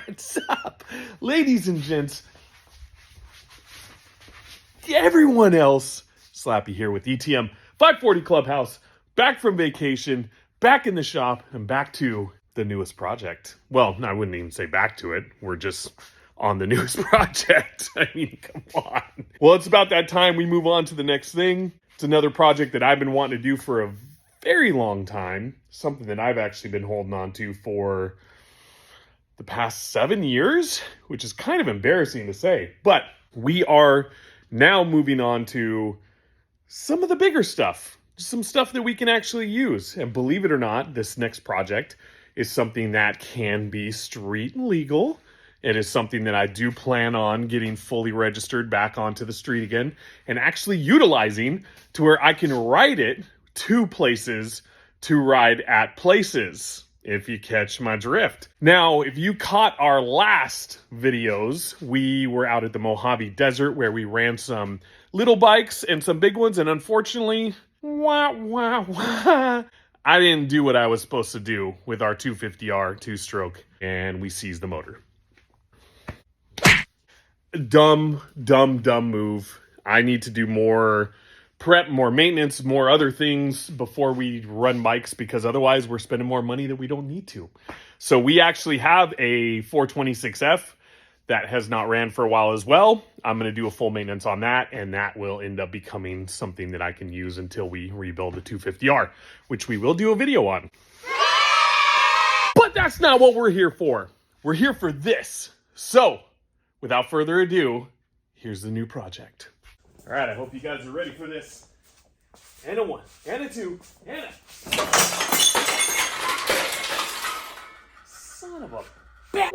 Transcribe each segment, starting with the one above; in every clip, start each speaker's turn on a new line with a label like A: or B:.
A: What's up, ladies and gents? Everyone else, Slappy here with ETM 540 Clubhouse, back from vacation, back in the shop, and back to the newest project. Well, I wouldn't even say back to it. We're just on the newest project. I mean, come on. Well, it's about that time we move on to the next thing. It's another project that I've been wanting to do for a very long time. Something that I've actually been holding on to for the past 7 years, which is kind of embarrassing to say. But we are now moving on to some of the bigger stuff. Some stuff that we can actually use. And believe it or not, this next project is something that can be street legal. It is something that I do plan on getting fully registered back onto the street again and actually utilizing to where I can ride it to places to ride at places, if you catch my drift. Now, if you caught our last videos, we were out at the Mojave Desert where we ran some little bikes and some big ones, and unfortunately, I didn't do what I was supposed to do with our 250R two-stroke, and we seized the motor. Dumb move. I need to do more prep, more maintenance, more other things before we run bikes, because otherwise we're spending more money that we don't need to. So we actually have a 426F that has not ran for a while as well. I'm going to do a full maintenance on that, and that will end up becoming something that I can use until we rebuild the 250R, which we will do a video on. But that's not what we're here for. We're here for this. So, without further ado, here's the new project. All right, I hope you guys are ready for this. And a 1, and a 2, and a... Son of a bat!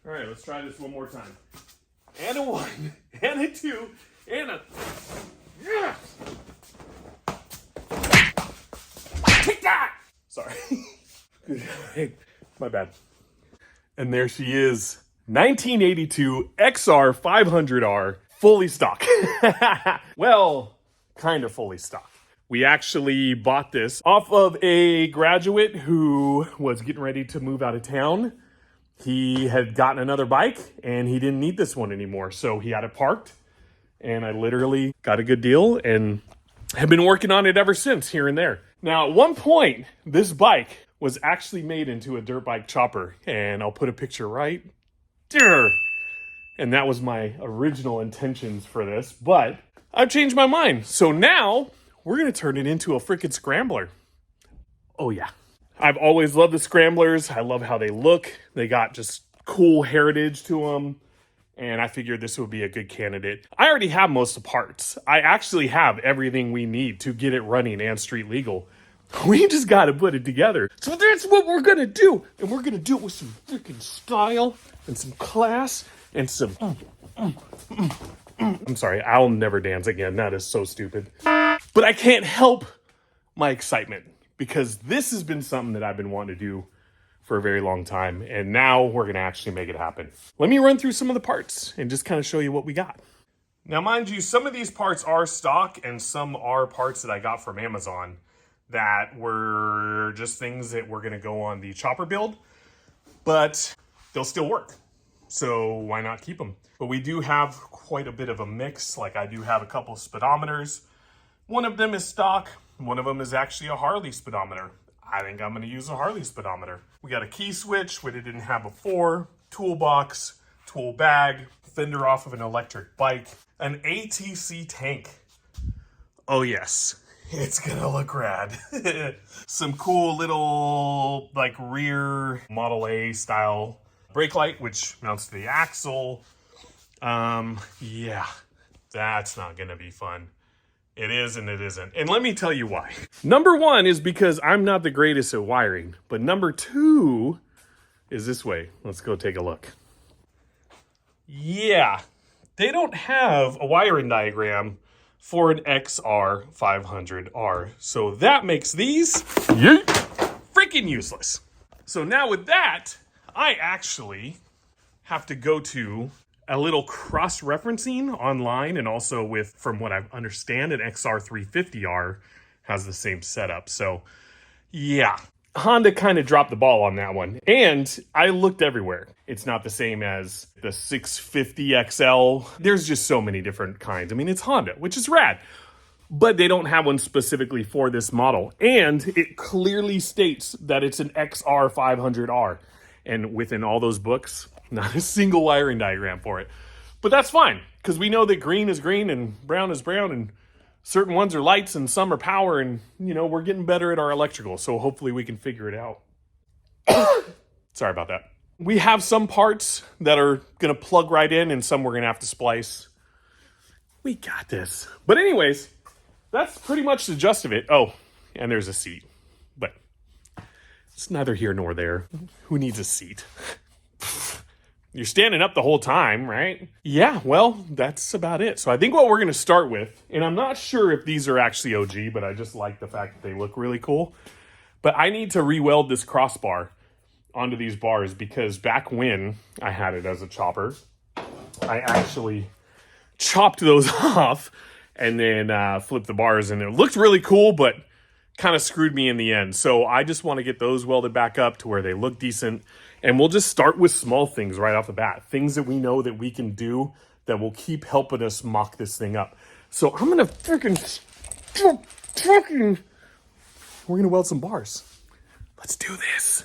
A: All right, let's try this one more time. And a 1, and a 2, and a... Yes! Take that! Sorry. My bad. And there she is. 1982 XR500R, fully stock. Well, kind of fully stock. We actually bought this off of a graduate who was getting ready to move out of town. He had gotten another bike and he didn't need this one anymore. So he had it parked, and I literally got a good deal and have been working on it ever since, here and there. Now, at one point, this bike was actually made into a dirt bike chopper, and I'll put a picture right there. And that was my original intentions for this, but I've changed my mind. So now we're going to turn it into a freaking Scrambler. Oh yeah. I've always loved the Scramblers. I love how they look. They got just cool heritage to them. And I figured this would be a good candidate. I already have most of the parts. I actually have everything we need to get it running and street legal. We just got to put it together. So that's what we're going to do. And we're going to do it with some freaking style and some class and some... I'm sorry, I'll never dance again. That is so stupid. But I can't help my excitement, because this has been something that I've been wanting to do for a very long time. And now we're going to actually make it happen. Let me run through some of the parts and just kind of show you what we got. Now, mind you, some of these parts are stock and some are parts that I got from Amazon that were just things that were going to go on the chopper build, but they'll still work. So why not keep them? But we do have quite a bit of a mix. Like, I do have a couple of speedometers. One of them is stock. One of them is actually a Harley speedometer. I think I'm going to use a Harley speedometer. We got a key switch, which I didn't have before, toolbox, tool bag, fender off of an electric bike, an ATC tank. Oh yes, it's gonna look rad. Some cool little like rear Model A style brake light, which mounts to the axle. Yeah, that's not gonna be fun. It is and it isn't. And let me tell you why. Number one is because I'm not the greatest at wiring. But number two is this way. Let's go take a look. Yeah, they don't have a wiring diagram for an XR500R. So that makes these freaking useless. So now with that, I actually have to go to a little cross-referencing online, and also with, from what I understand, an XR500R has the same setup. So yeah, Honda kind of dropped the ball on that one. And I looked everywhere. It's not the same as the 650 XL. There's just so many different kinds. I mean, it's Honda, which is rad. But they don't have one specifically for this model. And it clearly states that it's an XR500R. And within all those books, not a single wiring diagram for it. But that's fine, because we know that green is green and brown is brown, and certain ones are lights and some are power, and, you know, we're getting better at our electrical, so hopefully we can figure it out. Sorry about that. We have some parts that are going to plug right in, and some we're going to have to splice. We got this. But anyways, that's pretty much the gist of it. Oh, and there's a seat. But it's neither here nor there. Who needs a seat? You're standing up the whole time, right? Yeah, well, that's about it. So I think what we're going to start with, and I'm not sure if these are actually OG, but I just like the fact that they look really cool. But I need to re-weld this crossbar onto these bars, because back when I had it as a chopper, I actually chopped those off and then flipped the bars, and it looked really cool, but kind of screwed me in the end. So I just want to get those welded back up to where they look decent. And we'll just start with small things right off the bat. Things that we know that we can do that will keep helping us mock this thing up. So I'm going to we're going to weld some bars. Let's do this.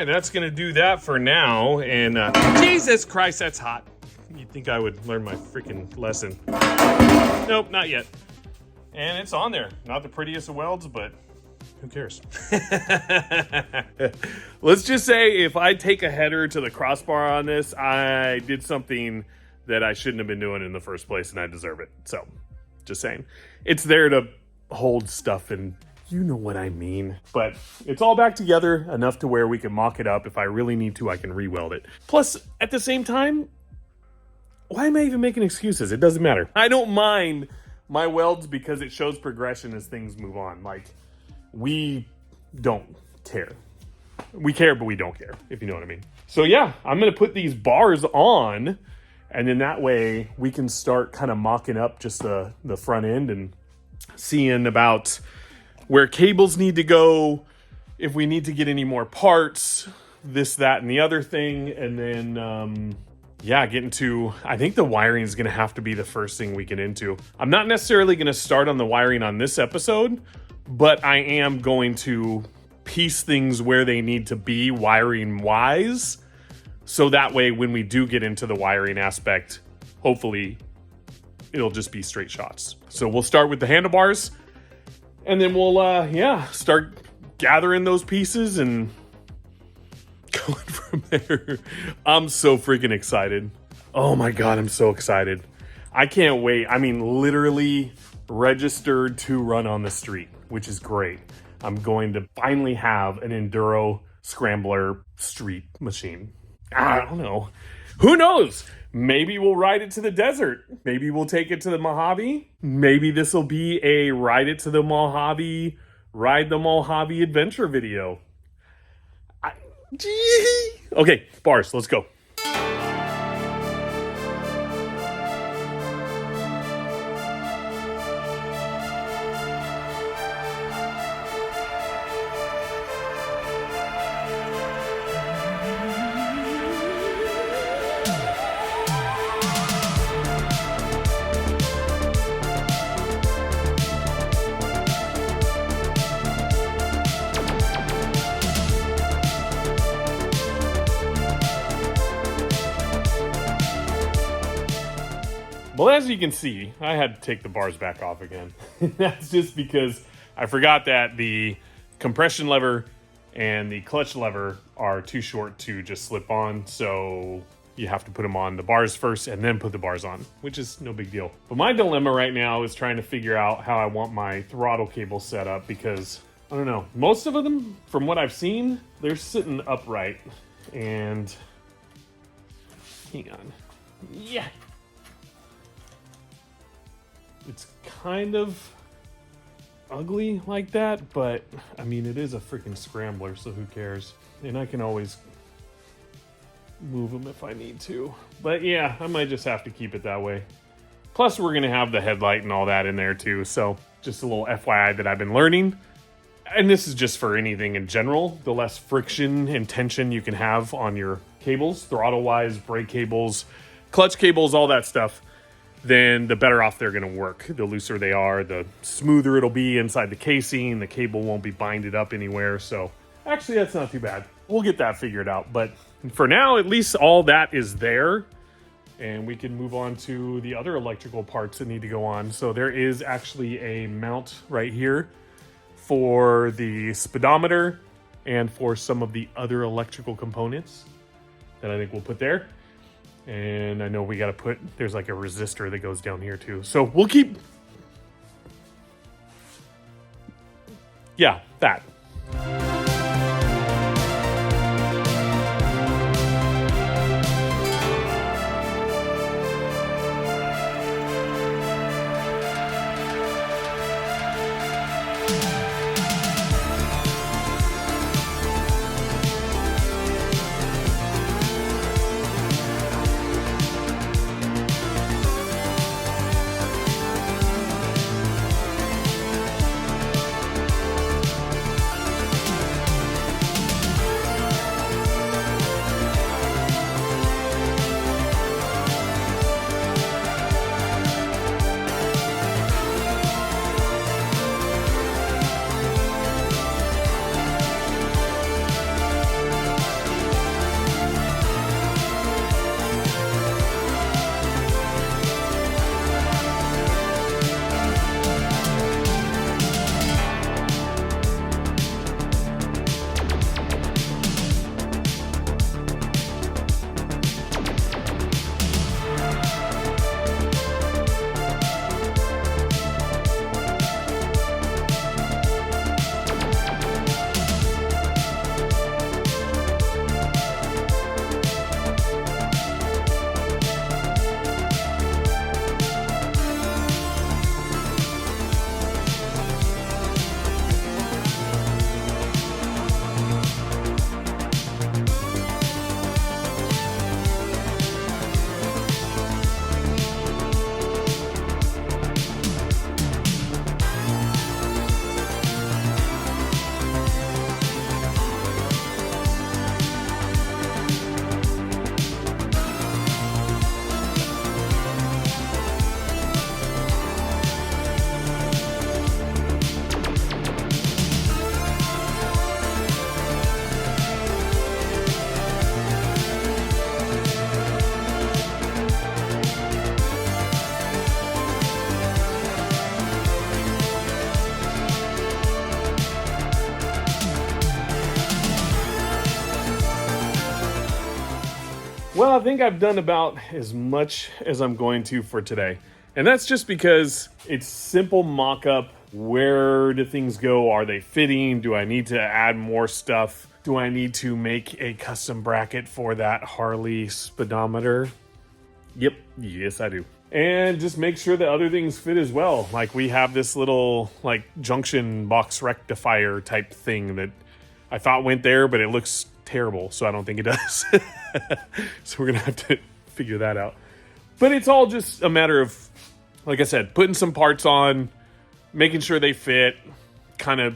A: That's going to do that for now. And Jesus Christ, that's hot. You'd think I would learn my freaking lesson. Nope, not yet. And it's on there. Not the prettiest of welds, but who cares? Let's just say if I take a header to the crossbar on this, I did something that I shouldn't have been doing in the first place, and I deserve it. So, just saying. It's there to hold stuff, and you know what I mean. But it's all back together enough to where we can mock it up. If I really need to, I can re-weld it. Plus, at the same time, why am I even making excuses? It doesn't matter. I don't mind my welds because it shows progression as things move on. Like, we don't care. We care, but we don't care, if you know what I mean. So yeah, I'm going to put these bars on, and then that way we can start kind of mocking up just the front end and seeing about where cables need to go, if we need to get any more parts, this, that, and the other thing. And then, yeah, get into, I think the wiring is going to have to be the first thing we get into. I'm not necessarily going to start on the wiring on this episode, but I am going to piece things where they need to be wiring wise. So that way, when we do get into the wiring aspect, hopefully it'll just be straight shots. So we'll start with the handlebars, and then we'll, yeah, start gathering those pieces and going from there. I'm so freaking excited. Oh my God, I'm so excited. I can't wait. I mean, literally registered to run on the street, which is great. I'm going to finally have an Enduro Scrambler street machine. I don't know. Who knows? Maybe we'll ride it to the desert. Maybe we'll take it to the Mojave. Maybe this will be a ride it to the Mojave, ride the Mojave adventure video. Okay, bars, let's go. Well, as you can see, I had to take the bars back off again. That's just because I forgot that the compression lever and the clutch lever are too short to just slip on. So you have to put them on the bars first and then put the bars on, which is no big deal. But my dilemma right now is trying to figure out how I want my throttle cable set up, because I don't know. Most of them, from what I've seen, they're sitting upright. And hang on. Yeah. It's kind of ugly like that, but I mean, it is a freaking Scrambler, so who cares? And I can always move them if I need to. But yeah, I might just have to keep it that way. Plus, we're going to have the headlight and all that in there too. So just a little FYI that I've been learning. And this is just for anything in general. The less friction and tension you can have on your cables, throttle-wise, brake cables, clutch cables, all that stuff, then the better off they're going to work. The looser they are, the smoother it'll be inside the casing. The cable won't be binded up anywhere. So actually, that's not too bad. We'll get that figured out. But for now, at least all that is there. And we can move on to the other electrical parts that need to go on. So there is actually a mount right here for the speedometer and for some of the other electrical components that I think we'll put there. And I know we got to put, there's like a resistor that goes down here too. So we'll keep, yeah, that. Well, I think I've done about as much as I'm going to for today. And that's just because it's simple mock-up. Where do things go? Are they fitting? Do I need to add more stuff? Do I need to make a custom bracket for that Harley speedometer? Yep, yes I do. And just make sure that other things fit as well. Like we have this little like junction box rectifier type thing that I thought went there, but it looks terrible, so I don't think it does. So we're gonna have to figure that out. But it's all just a matter of, like I said, putting some parts on, making sure they fit, kind of,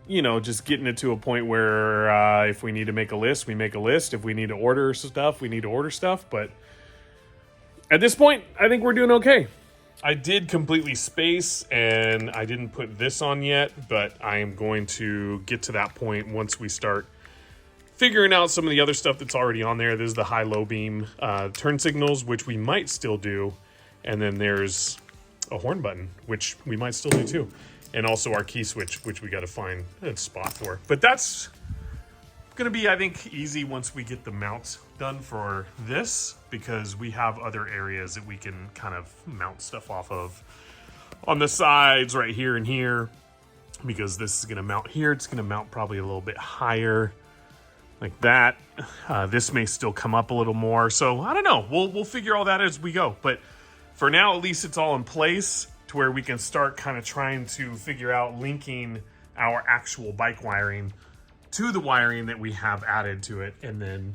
A: you know, just getting it to a point where if we need to make a list, we make a list. If we need to order stuff, we need to order stuff. But at this point, I think we're doing okay. I did completely space, and I didn't put this on yet, but I am going to get to that point once we start figuring out some of the other stuff that's already on there. This is the high-low beam turn signals, which we might still do. And then there's a horn button, which we might still do too. And also our key switch, which we got to find a spot for. But that's going to be, I think, easy once we get the mounts done for this, because we have other areas that we can kind of mount stuff off of on the sides right here and here, because this is going to mount here. It's going to mount probably a little bit higher like that. This may still come up a little more. So I don't know. We'll figure all that as we go. But for now, at least it's all in place to where we can start kind of trying to figure out linking our actual bike wiring to the wiring that we have added to it, and then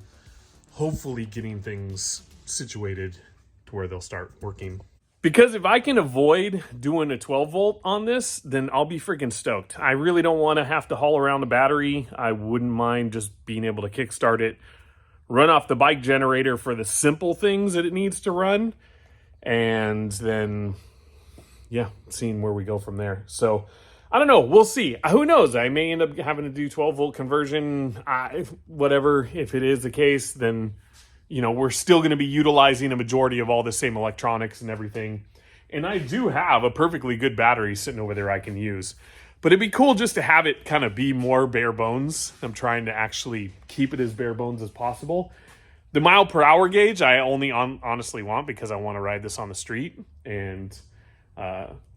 A: hopefully getting things situated to where they'll start working. Because if I can avoid doing a 12 volt on this, then I'll be freaking stoked. I really don't want to have to haul around the battery. I wouldn't mind just being able to kickstart it, run off the bike generator for the simple things that it needs to run, and then, yeah, seeing where we go from there. So I don't know. We'll see. Who knows? I may end up having to do 12 volt conversion. Whatever. If it is the case, then, you know, we're still going to be utilizing a majority of all the same electronics and everything. And I do have a perfectly good battery sitting over there I can use. But it'd be cool just to have it kind of be more bare bones. I'm trying to actually keep it as bare bones as possible. The mile per hour gauge, I only honestly want because I want to ride this on the street. And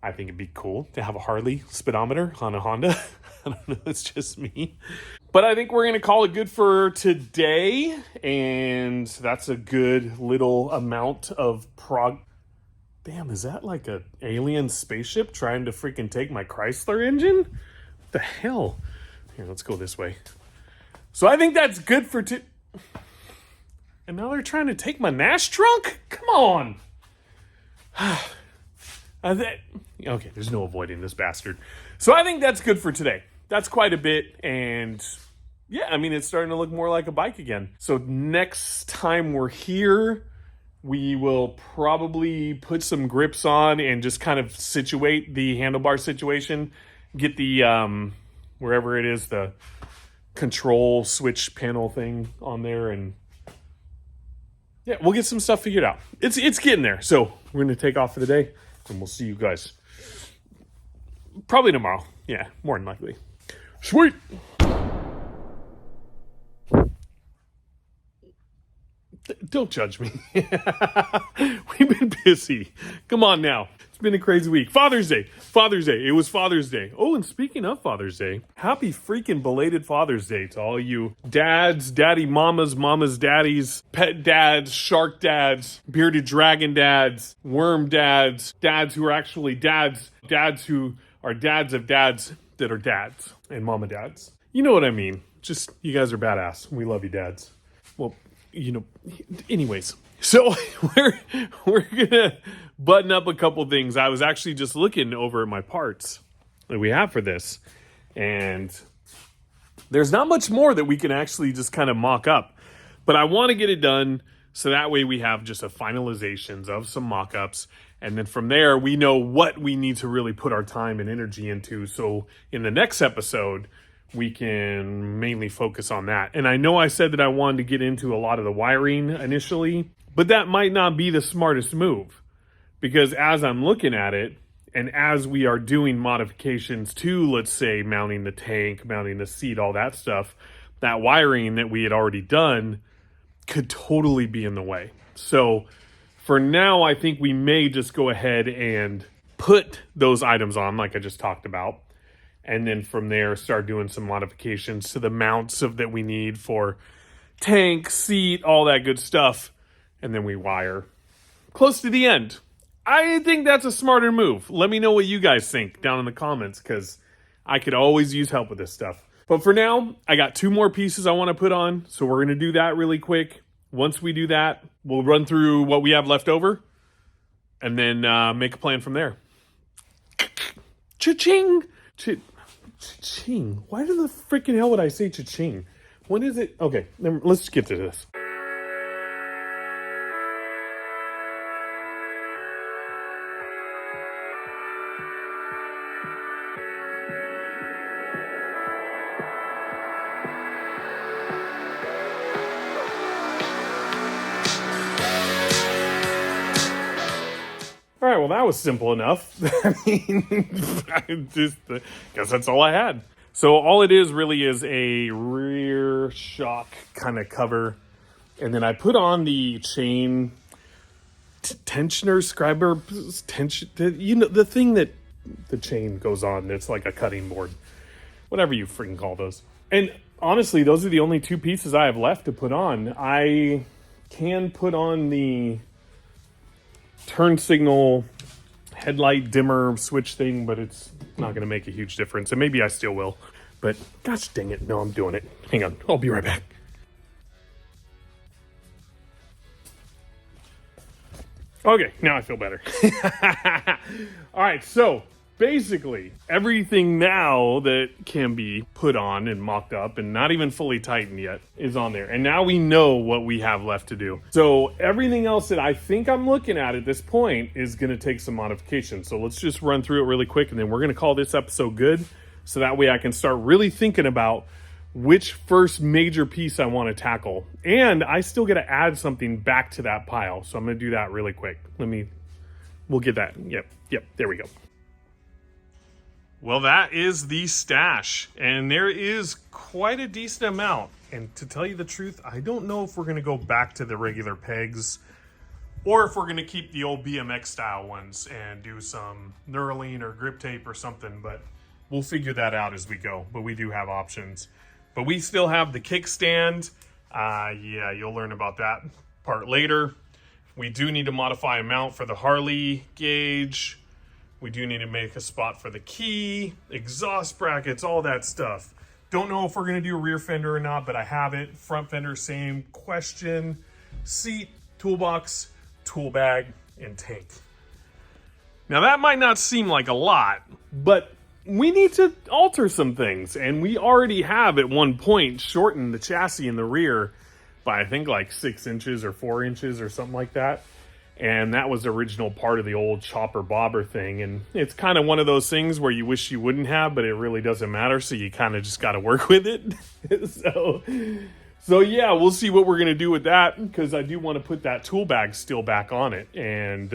A: I think it'd be cool to have a Harley speedometer on a Honda. I don't know, it's just me. But I think we're going to call it good for today. And that's a good little amount of Damn, is that like an alien spaceship trying to freaking take my Chrysler engine? What the hell? Here, let's go this way. So I think that's good for And now they're trying to take my Nash trunk? Come on. Okay, there's no avoiding this bastard. So I think that's good for today. That's quite a bit. And yeah, I mean, it's starting to look more like a bike again. So next time we're here, we will probably put some grips on and just kind of situate the handlebar situation. Get the, wherever it is, the control switch panel thing on there. And yeah, we'll get some stuff figured out. It's getting there. So we're going to take off for the day. And we'll see you guys probably tomorrow. Yeah, more than likely. Sweet. Don't judge me. We've been busy. Come on now. It's been a crazy week. Father's Day. It was Father's Day. Oh, and speaking of Father's Day, happy freaking belated Father's Day to all you dads, daddy mamas, mamas daddies, pet dads, shark dads, bearded dragon dads, worm dads, dads who are actually dads, dads who are dads of dads that are dads, and mama dads. You know what I mean. Just, you guys are badass. We love you, dads. Well, you know, anyways, so we're gonna button up a couple things. I was actually just looking over at my parts that we have for this, and there's not much more that we can actually just kind of mock up, but I want to get it done so that way we have just a finalizations of some mock-ups, and then from there we know what we need to really put our time and energy into, so in the next episode we can mainly focus on that. And I know I said that I wanted to get into a lot of the wiring initially, but that might not be the smartest move, because as I'm looking at it, and as we are doing modifications to, let's say, mounting the tank, mounting the seat, all that stuff, that wiring that we had already done could totally be in the way. So for now, I think we may just go ahead and put those items on like I just talked about. And then from there, start doing some modifications to the mounts that we need for tank, seat, all that good stuff. And then we wire close to the end. I think that's a smarter move. Let me know what you guys think down in the comments, because I could always use help with this stuff. But for now, I got 2 more pieces I want to put on. So we're going to do that really quick. Once we do that, we'll run through what we have left over and then make a plan from there. Cha-ching! Cha-ching. Why the freaking hell would I say cha-ching? When is it? Okay, let's get to this. well, that was simple enough. I mean, I just guess that's all I had. So all it is really is a rear shock kind of cover. And then I put on the chain tensioner, scriber, tension, the thing that the chain goes on. That's like a cutting board, whatever you freaking call those. And honestly, those are the only two pieces I have left to put on. I can put on the turn signal headlight dimmer switch thing, but it's not going to make a huge difference. And maybe I still will, but gosh dang it, no, I'm doing it. Hang on, I'll be right back. Okay, now I feel better. All right, so basically everything now that can be put on and mocked up and not even fully tightened yet is on there. And now we know what we have left to do. So everything else that I think I'm looking at this point is going to take some modification. So let's just run through it really quick, and then we're going to call this episode good. So that way I can start really thinking about which first major piece I want to tackle. And I still got to add something back to that pile. So I'm going to do that really quick. We'll get that. Yep, there we go. Well, that is the stash. And there is quite a decent amount. And to tell you the truth, I don't know if we're going to go back to the regular pegs or if we're going to keep the old BMX style ones and do some knurling or grip tape or something. But we'll figure that out as we go. But we do have options. But we still have the kickstand. Yeah, you'll learn about that part later. We do need to modify a mount for the Harley gauge. We do need to make a spot for the key, exhaust brackets, all that stuff. Don't know if we're going to do a rear fender or not, but I have it. Front fender, same question. Seat, toolbox, tool bag, and tank. Now that might not seem like a lot, but we need to alter some things, and we already have at one point shortened the chassis in the rear by I think like 6 inches or 4 inches or something like that. And that was the original part of the old chopper bobber thing. And it's kind of one of those things where you wish you wouldn't have, but it really doesn't matter. So you kind of just got to work with it. So yeah, we'll see what we're going to do with that, because I do want to put that tool bag still back on it and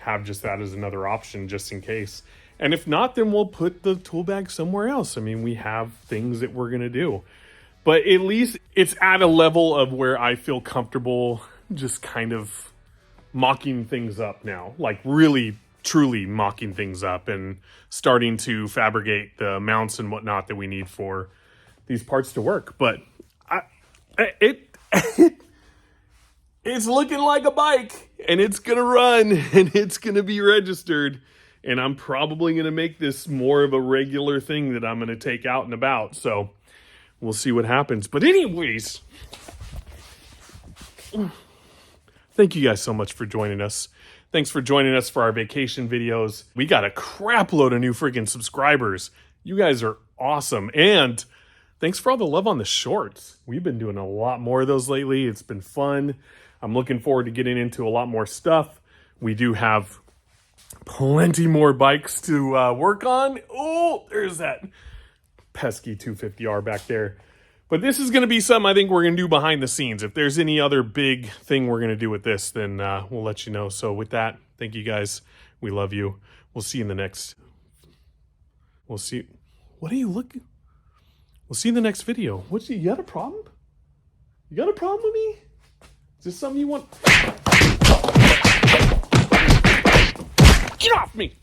A: have just that as another option just in case. And if not, then we'll put the tool bag somewhere else. I mean, we have things that we're going to do. But at least it's at a level of where I feel comfortable just kind of mocking things up now. Like really, truly mocking things up and starting to fabricate the mounts and whatnot that we need for these parts to work. But it's looking like a bike, and it's going to run, and it's going to be registered. And I'm probably going to make this more of a regular thing that I'm going to take out and about. So we'll see what happens. But anyways, thank you guys so much for joining us. Thanks for joining us for our vacation videos. We got a crap load of new freaking subscribers. You guys are awesome. And thanks for all the love on the shorts. We've been doing a lot more of those lately. It's been fun. I'm looking forward to getting into a lot more stuff. We do have plenty more bikes to work on. Oh, there's that pesky 250R back there. But this is going to be something I think we're going to do behind the scenes. If there's any other big thing we're going to do with this, then we'll let you know. So with that, thank you guys. We love you. We'll see you in the next. We'll see. What are you looking? We'll see you in the next video. You got a problem? You got a problem with me? Is this something you want? Get off me!